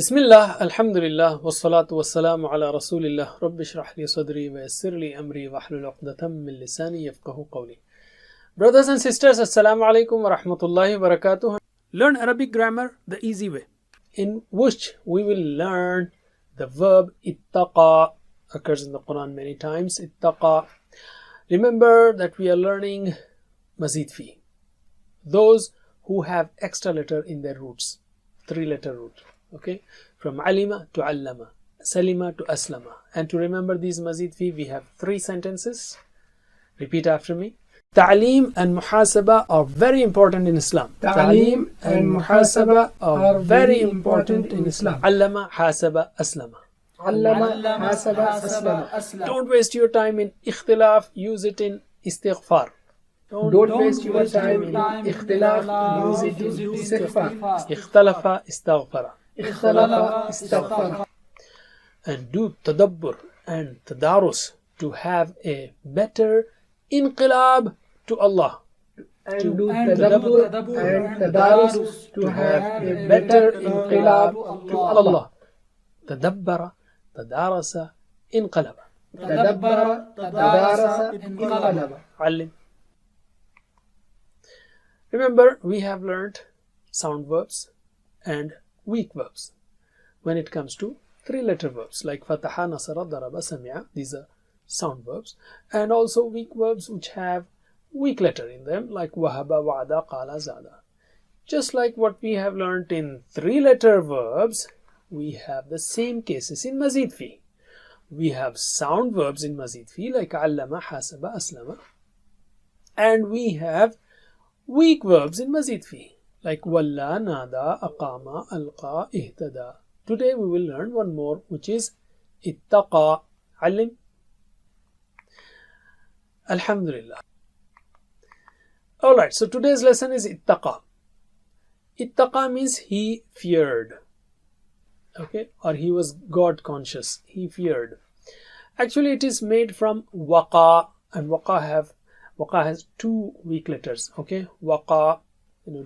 Bismillah, Alhamdulillah, wassalatu wassalamu ala Rasulillah, Rabbi shrah li sadri wa yassir li amri wa hlul uqdatam min lisani yafqahu qawli. Brothers and sisters, Assalamu alaikum wa rahmatullahi wa barakatuh. Learn Arabic grammar the easy way, in which we will learn the verb ittaqa, occurs in the Quran many times, ittaqa. Remember that we are learning mazid fi, those who have extra letter in their roots, 3-letter root. Okay, from alima to allama, salima to aslama. And to remember these mazid fi, we have 3 sentences. Repeat after me. Ta'aleem and muhasaba are very important in Islam. Ta'aleem and muhasaba are very important in Islam. Allama, hasaba, aslama. Allama, hasaba, aslama. Don't waste your time in ikhtilaf, use it in istighfar. Don't waste your time in ikhtilaf, use it in istighfar. Ikhtalafa, istaghfara. Ikhtalafa, istaghfar. And do tadabbur and tadarus to have a better inqilab to Allah. And do tadabbur and tadarus to have a better inqilab to Allah. Tadabbara, tadarasa, inqalaba. Tadabbara, tadarasa, inqalaba. Allim. Remember, we have learned sound verbs and weak verbs when it comes to 3-letter verbs like fataha, nasara, daraba, sami'a. These are sound verbs, and also weak verbs which have weak letter in them like wahaba, wa'ada, qala, zada. Just like what we have learned in 3-letter verbs, we have the same cases in mazid fi. We have sound verbs in mazid fi like allama, hasaba, aslama, and we have weak verbs in mazid fi like walla, nada, aqama, alqa, ihtada. Today we will learn one more, which is ittaqa. Alim. Alhamdulillah. Alright, so today's lesson is ittaqa. Ittaqa means he feared. Okay, or he was God conscious. He feared. Actually, it is made from waqa, and waqa has 2 weak letters. Okay, waqa.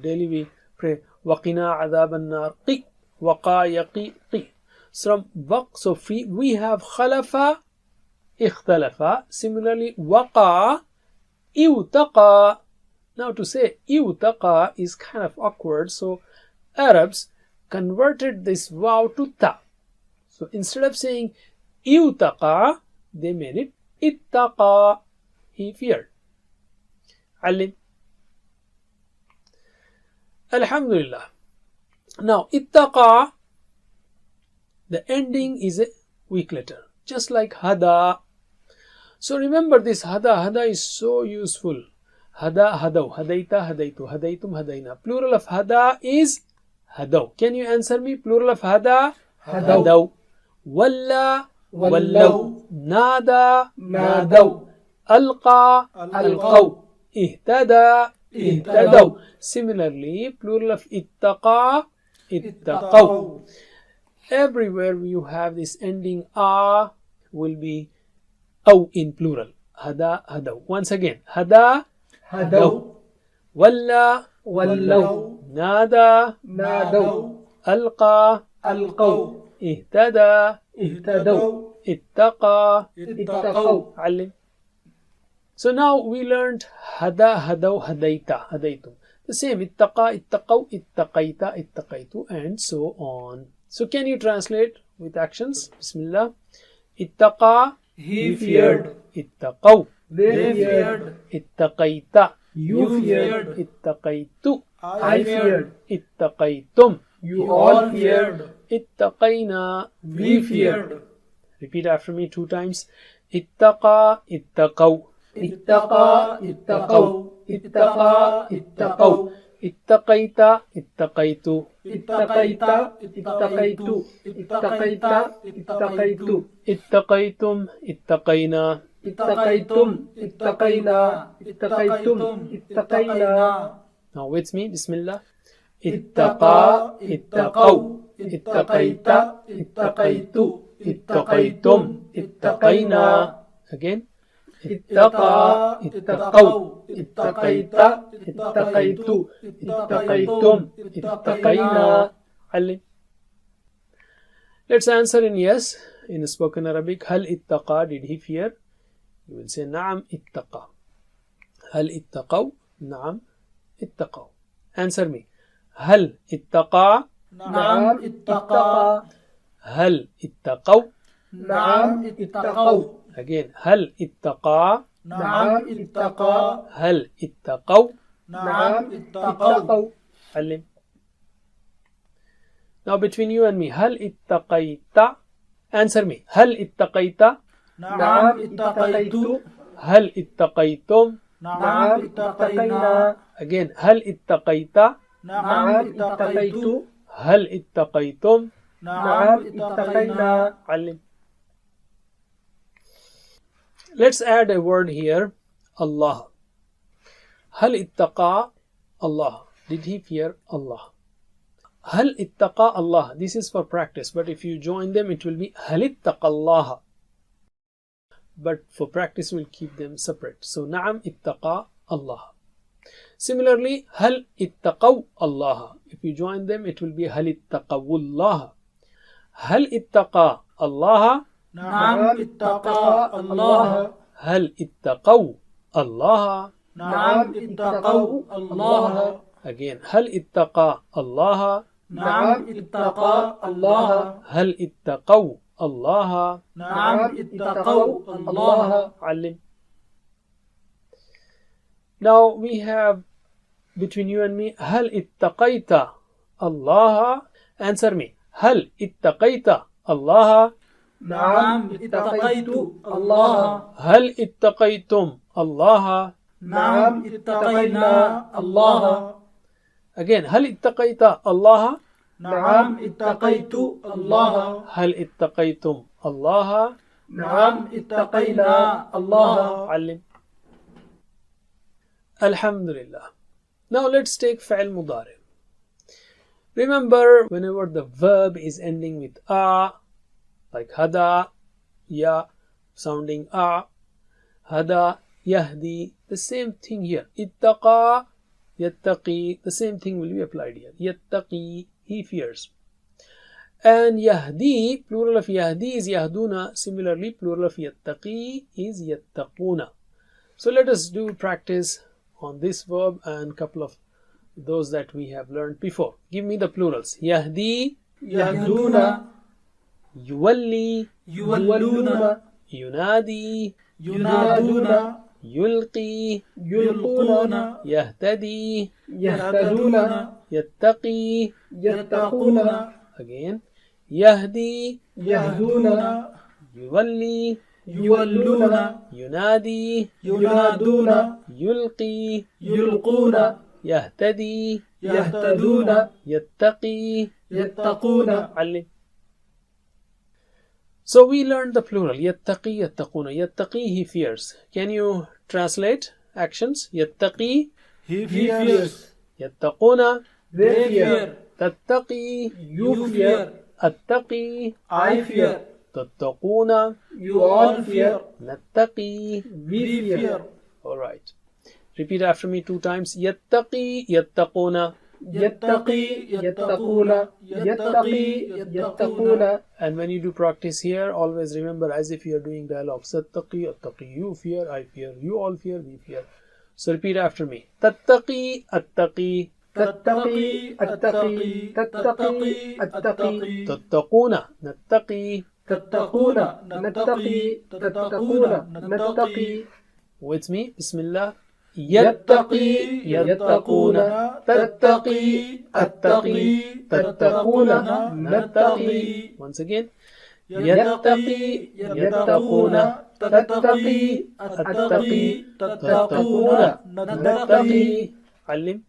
Daily we pray waqina adhaban nar, qi, waqa, yaqi, qi. So from waq, so we have khalafa, ikhtalafa. Similarly, waqa, iwtaqa. Now to say iwtaqa is kind of awkward, so Arabs converted this waw to ta. So instead of saying iwtaqa, they made it ittaqa. He feared. Alim. Alhamdulillah. Now, ittaqa, the ending is a weak letter, just like hada. So remember this hada. Hada is so useful. Hada, hadaw, hadaita, hadaitu, hadaitum, hadaina. Plural of hada is hadaw. Can you answer me? Plural of hada? Hadaw. Walla, wallaw. Nada, nadaw. Alqa, alqaw. Ihtada, ihtadaw. Similarly, plural of ittaqa, ittaqaw. Everywhere you have this ending a will be aw in plural. Hada, hadaw. Once again, hada, hadaw. Walla, wallaw. Nada, nadaw. Alqa, alqaw. Ihtada, ihtadaw. Ittaqa, ittaqaw. Alim. So now we learned hada, hadaw, hadaita, hadaitum. The same, ittaqa, ittaqaw, ittaqaita, ittaqaitu, and so on. So can you translate with actions? Bismillah. Ittaqa, he feared. Ittaqaw, They feared. Ittaqaita, You feared. Ittaqaitu, I feared. Ittaqaitum, You all feared. Ittaqaina. We feared. Repeat after me 2 times. Ittaqa, ittaqaw. Ittaqa, ittaqaw. Ittaqa, ittaqaw. Ittaqaita, ittaqaitu. Ittaqaita, ittaqaitu. Ittaqaita, ittaqaitu. Ittaqaitum, ittaqaina. Ittaqaitum, ittaqaina. Ittaqaitum, ittaqaina. Now with me, Bismillah. Ittaqa, ittaqaw. Ittaqaita, ittaqaitu. Ittaqaitum, ittaqaina. Again. ittaqa, ittaqaw, ittaqaita, ittaqaitu, ittaqaitum, ittaqaina. علم. Let's answer in yes. In spoken Arabic, هل اتقى, did he fear? You will say نعم اتقى. هل اتقوا? نعم اتقوا. Answer me. هل اتقى? نعم اتقى. هل اتقوا؟ نعم اتقوا. Again, هل اتقى؟ نعم اتقى. هل اتقوا؟ نعم اتقوا. علم. Now between you and me, هل اتقيت? Answer me. هل اتقيت؟ نعم اتقيت. هل اتقيتم؟ نعم اتقينا. Again, هل اتقيت؟ نعم اتقيت. هل اتقيتم؟ نعم اتقينا. علم. Let's add a word here. Allah. هل اتقى Allah? Did he fear Allah? هل اتقى Allah? This is for practice, but if you join them, it will be هل اتقى الله. But for practice, we'll keep them separate. So نعم اتقى Allah. Similarly, هل اتقوا الله? If you join them, it will be هل اتقوا الله. هل اتقى الله? نعم اتقى الله. هل اتقوا الله؟ نعم اتقوا الله. Again, هل اتقى الله؟ نعم اتقى الله. هل اتقوا الله؟ نعم اتقوا الله. علم. Now we have between you and me, هل اتقيت الله? Answer me. هل اتقيت الله؟ نعم اتقيت الله. هل اتقيتم الله؟ نعم اتقينا الله. Again, هل اتقيت الله؟ نعم اتقيت الله. هل اتقيتم الله؟ نعم اتقينا الله. علم. Alhamdulillah. Now let's take فعل مضارع. Remember, whenever the verb is ending with a, like hada, ya, sounding a, hada, yahdi, the same thing here. Ittaqa, yattaqi, the same thing will be applied here. Yattaqi, he fears. And yahdi, plural of yahdi is yahduna. Similarly, plural of yattaqi is yattaquna. So let us do practice on this verb and couple of those that we have learned before. Give me the plurals. Yahdi, يهدون. yuwalli, يولون. yunadi, ينادون. yulqi, يلقون. yahtadi, يهتدون. yattaqi. يتقون. Again, yahdi, يهدون. yuwalli, يولون. yunadi, ينادون. yulqi, يلقون. yahtadi, يهتدون. yattaqi. يتقون. علم. So we learned the plural. Yattaqi, yattaquna. Yattaqi, he fears. Can you translate actions? Yattaqi, He fears. yattaquna. They fear. Tattaqi, You fear. attaqi. I fear. Tattaquna. You all fear. Nattaqi. We fear. Alright. Repeat after me 2 times. Yattaqi, yattaquna. يتقي يتقون. يتقي يتقون. And when you do practice here, always remember as if you are doing dialogue. Tattaqi, attaqi. You fear, I fear. You all fear, we fear. So repeat after me. Tattaqi, attaqi. تتقي التقي. تتقي التقي. Tattaquna, nattaqi. تتقون. نتقي. تتقون. نتقي. With me. Bismillah. يتقي يتقون. تتقي التقي. تتقون. نتقي. Once again. يتقي يتقون. تتقي التقي. تتقون. نتقي. علم.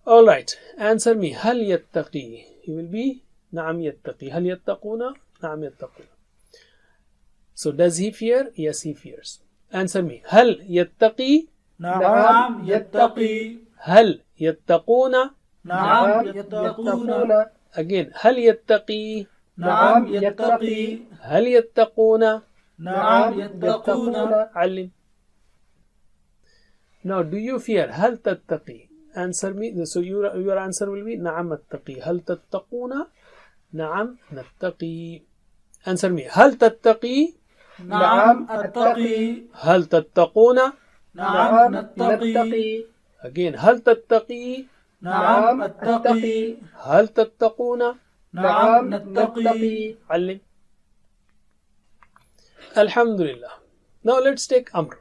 Alright. Answer me. هل يتقي? He will be نعم يتقي. هل يتقون? نعم يتقون. So does he fear? Yes, he fears. Answer me. هل يتقي؟ نعم يتقي. هل يتقون؟ نعم يتقون. Again. هل يتقي؟ نعم يتقي. هل يتقون؟ نعم يتقون. علم. Now, do you fear? هل تتقي? Answer me. So your answer will be نعم أتقي. هل تتقون؟ نعم نتقي. Answer me. هل تتقي؟ نعم أتقي. هل تتقون؟ نعم نتقي. Again. هل تتقي؟ نعم أتقي. هل تتقون؟ نعم نتقي. علم. Alhamdulillah. Now let's take Amr.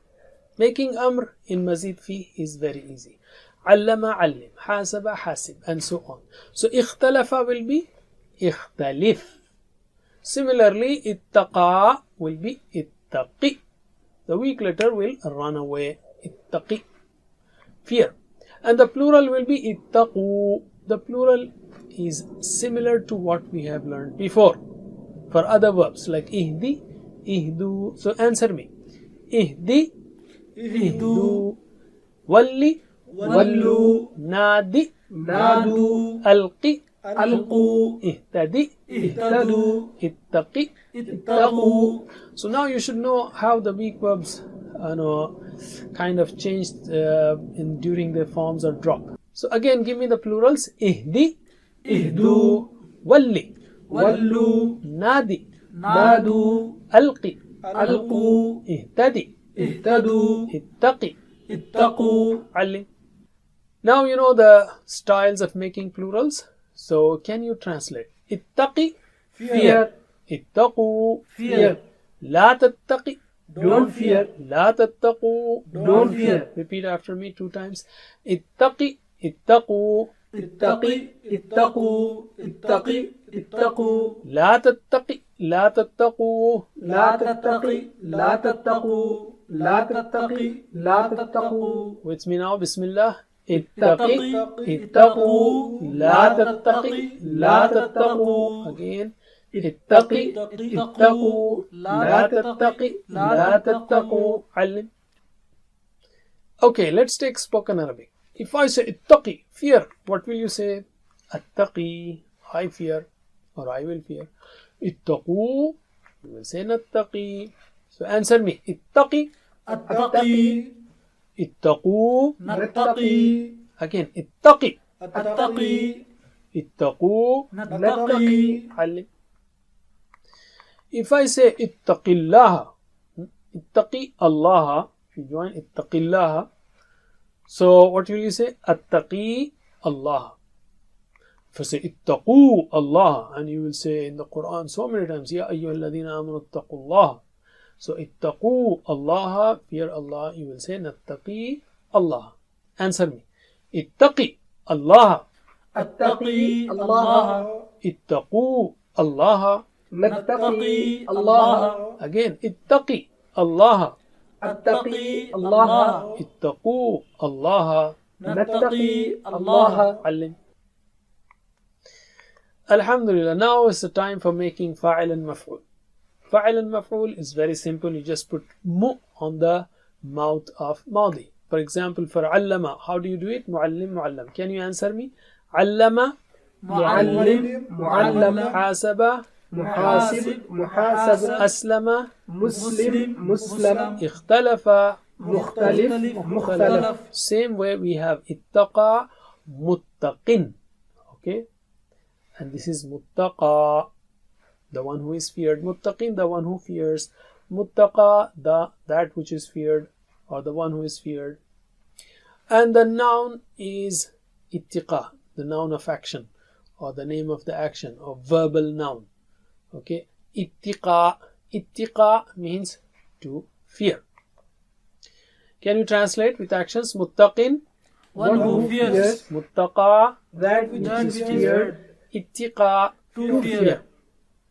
Making Amr in Mazid Fi is very easy. علم علم, حاسب حاسب, and so on. So اختلف will be اختلف. Similarly, ittaqa will be ittaqi. The weak letter will run away. Ittaqi. Fear. And the plural will be ittaqu. The plural is similar to what we have learned before. For other verbs like ihdi, ihdu. So answer me. Ihdi, ihdu. Walli, wallu. Nadi, nadu. alqi, alqu. ihtadi, ihtadu. ittaqi, ittaqu. So now you should know how the weak verbs kind of changed during their forms or drop. So again, give me the plurals. Ihdi, ihdu. Walli, wallu. Nadi, nadu. alqi, alqu. ihtadi, ihtadu. ittaqi, ittaqu. allim. Now you know the styles of making plurals. So can you translate? Ittaqi, fear. ittaqu, fear. La tattaqi, don't fear. La tattaqu, don't fear. Repeat after me 2 times. Ittaqi, ittaqu, ittaqi, ittaqu, ittaqi, ittaqu. La tattaqi, la tattaqu, la tattaqi, la tattaqu, la tattaqi, la tattaqu. With me now, Bismillah. Ittaqi, ittaqu, la tattaqi, la tattaqu. Again. Ittaqi, ittaqu, la tattaqi, la tattaqu. Allim. Okay, let's take spoken Arabic. If I say ittaqi, fear, what will you say? Attaqi, I fear, or I will fear. Ittaqu, you will say nattaqi. So answer me. Ittaqi, attaqi. ittaqu, nattaqi. Again, ittaqi, attaqi. ittaqu, nattaqi. Allim. If I say ittaqillaha, ittaqi Allah, if you join ittaqillaha, so what will you say? Attaqi Allah. If I say ittaqu Allah, and you will say in the Quran so many times, Ya ayyuhalladhina amanu ittaqullah. So ittaqu Allah, fear Allah, you will say nattaqi Allah. Answer me. Ittaqi Allah. attaqi Allah. Ittaqu Allah. nattaqi Allah. Again, ittaqi Allah. attaqi Allah. ittaqu Allah. nattaqi Allah. Allim. Alhamdulillah. Now is the time for making fa'il and maf'ul. Fa'il and maf'ul is very simple. You just put mu on the mouth of Madi. For example, for allama, how do you do it? Muallim, muallam. Can you answer me? Allama, muallim, muallam. hasaba, muhasib, muhasab. aslama, muslim, muslam. ikhtalafa, mukhtalif, mukhtalaf. Same way we have ittaqa, muttaqin. Okay? And this is muttaqa, the one who is feared. Muttaqin, the one who fears. Muttaqa, that which is feared, or the one who is feared. And the noun is ittiqa, the noun of action, or the name of the action, or verbal noun. Okay, ittiqa. Ittiqa means to fear. Can you translate with actions? Muttaqin, one who fears. Muttaqa, that which is feared. Ittiqa, to fear.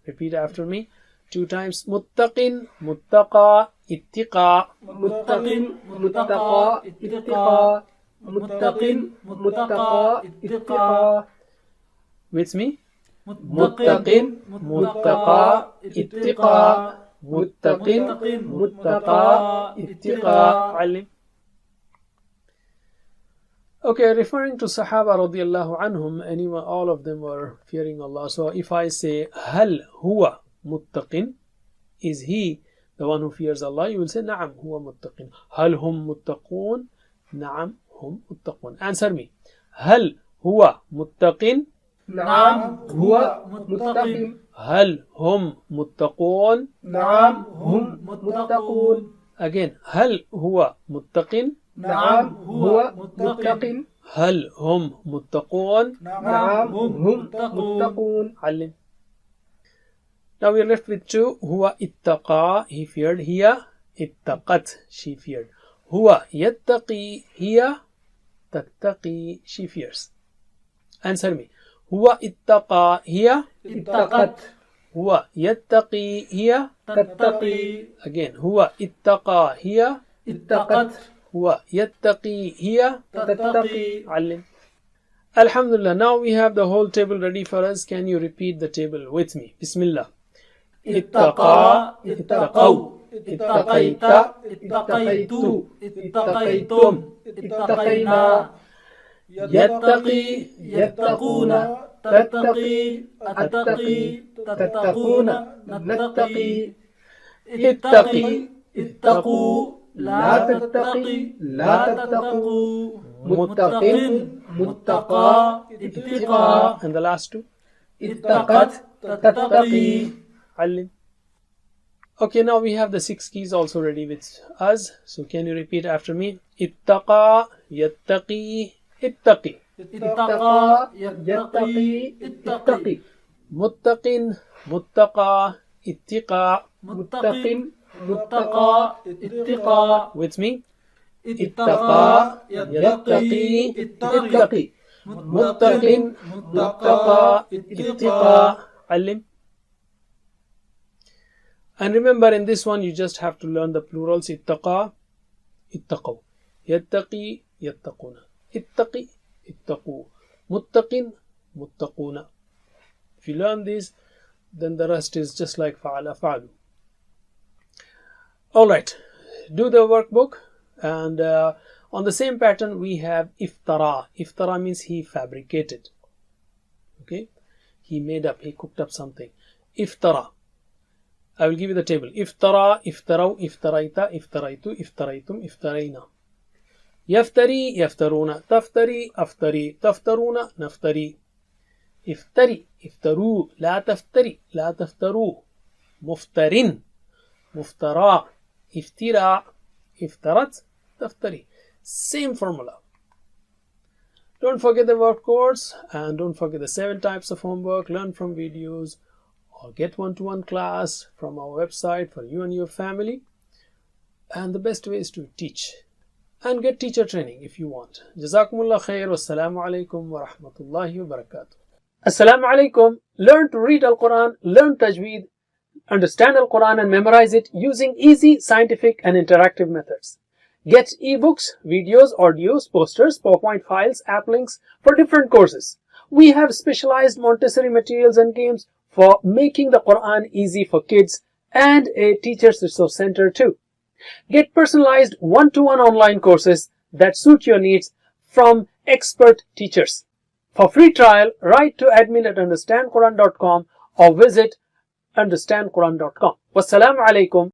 Repeat after me 2 times. Muttaqin, muttaqa, ittiqa. muttaqin, muttaqa, ittiqa. muttaqin, muttaqa, ittiqa. With me. muttaqin, muttaqa, ittiqa. Muttaqin, muttaqa, ittiqa. Alim. Okay, referring to Sahaba radiallahu anhum, anyone, all of them were fearing Allah. So if I say, Hal huwa muttaqin, is he the one who fears Allah? You will say, Na'am huwa muttaqin. Hal hum muttaqun? Na'am hum muttaqun. Answer me. Hal huwa muttaqin? نعم هو متق. هل هم متقون؟ نعم هم متقون. Again, هل هو متق؟ نعم هو متق. هل هم متقون؟ نعم هم متقون. علم. Now we are left with two. هو اتقى, he feared. هي اتقت, she feared. هو يتقي, هي تتقي, she fears. Answer me. هو اتقى, هي اتقت. هو يتقي, هي تتقي. Again, هو اتقى, هي اتقت. هو يتقي, هي تتقي. علم. Alhamdulillah, now we have the whole table ready for us. Can you repeat the table with me? Bismillah. اتقى. اتقوا. اتقيت. اتقيت. اتقيتم. اتقينا. يتقي. يتقون. تتقي. أتقي. تتقون. نتقي. اتقي. اتقوا. لا تتقي. لا تتقوا. متق. متقى. اتقى. And the last two? اتقت. تتقي. علم. Okay, now we have the 6 keys also ready with us. So can you repeat after me? اتقى, يتقي, اتقي. اتقى. يتقي. اتقي. متق, متقى, اتقى. متق. متقى. اتقى. With me? اتقى. يتقي. اتقي. متق, متقى, اتقى. علم. And remember, in this one you just have to learn the plurals. اتقى, اتقوا. يتقي, يتقون. اتقي, اتقوا. متق, متقون. If you learn this, then the rest is just like فعل, فعلوا. Alright, do the workbook, and on the same pattern we have iftara. Iftara means he fabricated. Okay, he made up, he cooked up something. Iftara. I will give you the table. Iftara, iftaraw, iftaraita, iftaraitu, iftaraitum, iftarayna. Yaftari, yaftaruna, taftari, aftari, taftaruna, naftari. Iftari, iftaru, la taftari, la taftaru. Muftarin, muftara, iftira, iftarat, taftari. Same formula. Don't forget the work course, and don't forget the 7 types of homework. Learn from videos or get one-to-one class from our website for you and your family. And the best way is to teach and get teacher training if you want. Jazakumullah khair. Wassalamu alaikum wa rahmatullahi wa barakatuh. Assalamu alaikum. Learn to read Al-Quran, learn Tajweed, understand Al-Quran and memorize it using easy, scientific and interactive methods. Get ebooks, videos, audios, posters, PowerPoint files, app links for different courses. We have specialized Montessori materials and games for making the Quran easy for kids, and a teacher's resource center too. Get personalized one-to-one online courses that suit your needs from expert teachers. For free trial, write to admin@understandquran.com or visit understandquran.com. Wassalamu alaikum.